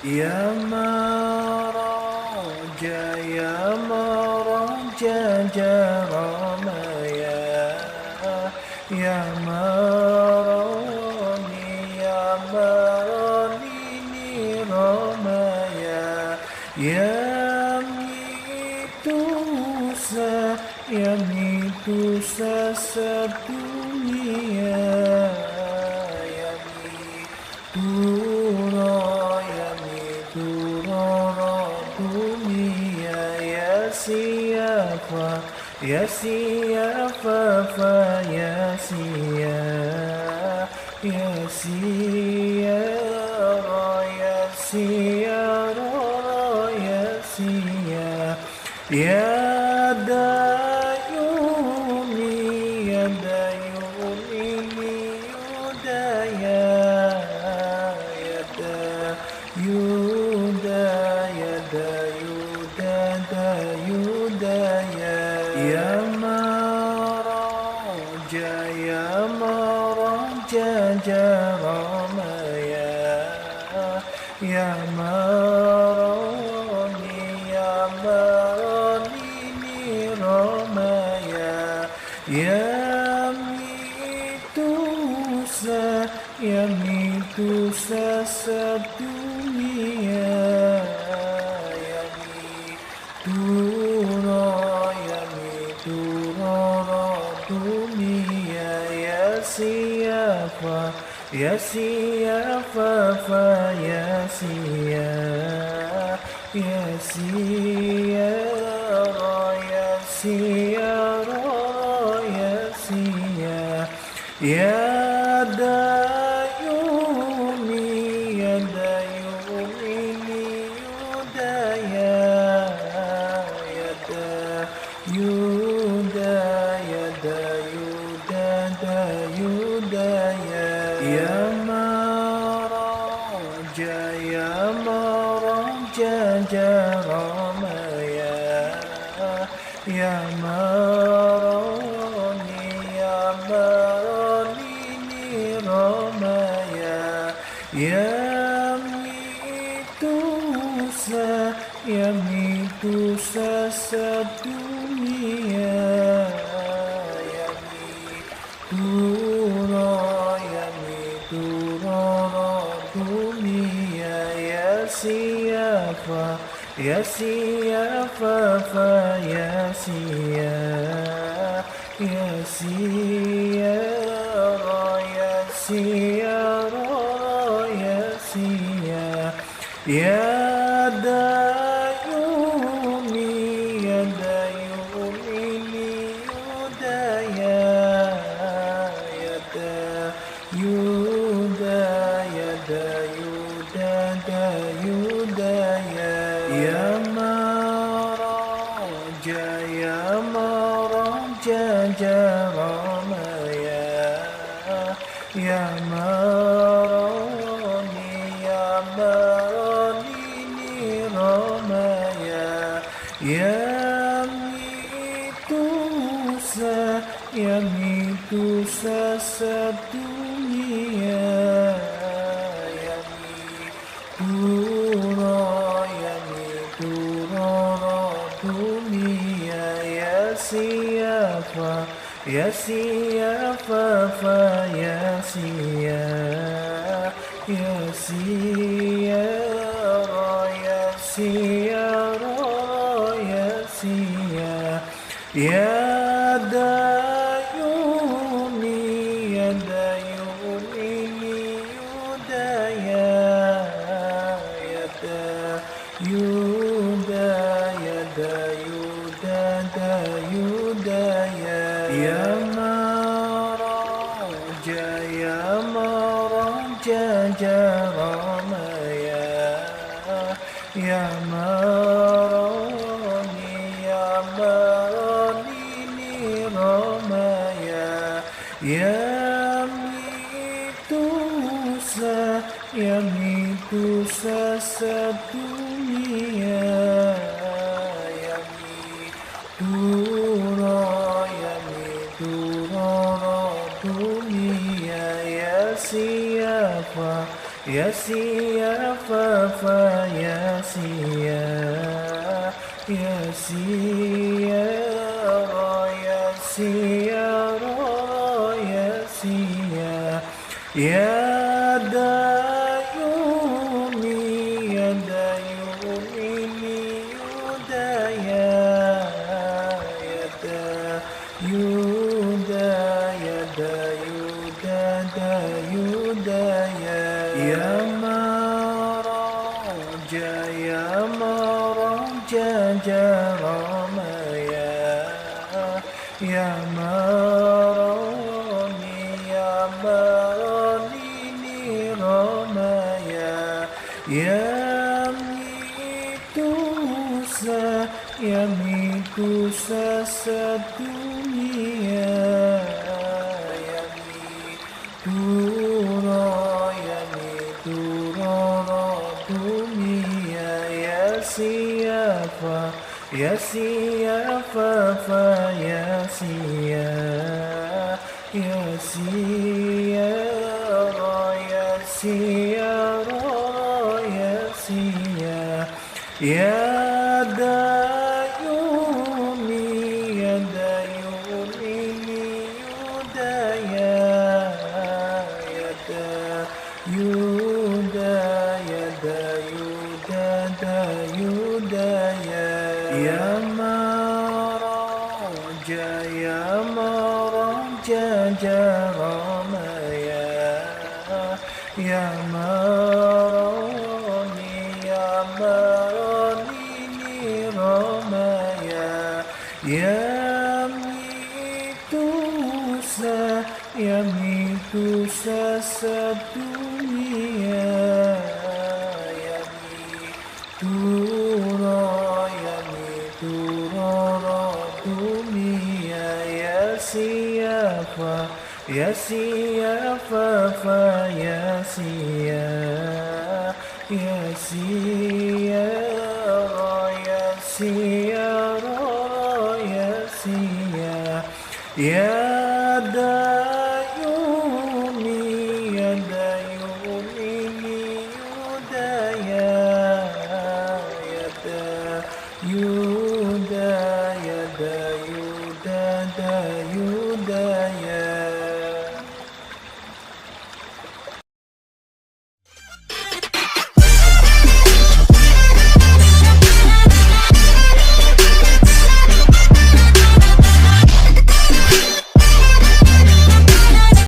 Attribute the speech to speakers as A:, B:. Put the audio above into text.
A: يا مرج يا مرج جرميا يا مروني يا مروني رميا يا ميتوسا يا ميتوسا سدنيا يا ميتورا dunia ya siapa ya siapa ya siapa ya siapa ya siapa ya siapa ya dayuni ya dayuni yudaya ya dayuda ya dayuda dayuda ya maraja ya maraja jaramaya ya maroni ya maroni niramaya ya mitusa ya mitusa sedunia ya mituro ya mituro dunia ya siapa ya siapa ya siapa ya siapa ya siapa ya siapa ya dayuni ya dayuni yudaya ya dayuda ya dayuda dayudaya ya maraja ya maraja jaramaya ya maroni ya maroni niramaya ya mitusa ya mitusa sedunia ya mituro ya mituro dunia ya siapa ya siapa ya siapa ya siapa ya siapa ya siapa ya dayuni ya dayuni yudaya ya dayuda ya dayuda dayudaya ya maraja ya maraja jaramaya ya maroni ya maroni niramaya ya mitusa ya mitusa sedunia ya mituro ya mituro dunia ya siapa ya siapa ya siapa ya siapa ya siapa ya siapa ya dayuni ya dayuni yudaya ya dayuda ya dayuda dayudaya ya maraja ya maraja jaramaya ya maroni ya maroni niramaya ya mitusa ya mitusa sedunia ya mituro ya mituro dunia ya siapa يا سيا فا يا سيا يا سيا را يا سيا را يا سيا يا دايوني يا دايوني يودا يا دايودا يا دايودا دايودا يا مراجا يا مراجا جرما يا مراني يا مراني رما يا ميتوسا يا ميتوسا sedunia ya mitura ya mitura dunia ya siapa ya siapa fa ya sia ya sia ra ya sia ra ya sia ya dayuni ya dayuni yudaya ya dayuda ya dayuda dayudaya ya maraja ya maraja jarama ya marani ya marani rama ya mitusa ya mitusa sedunia ya mitura ya mitura dunia ya siapa ya siapa fa ya sia ya sia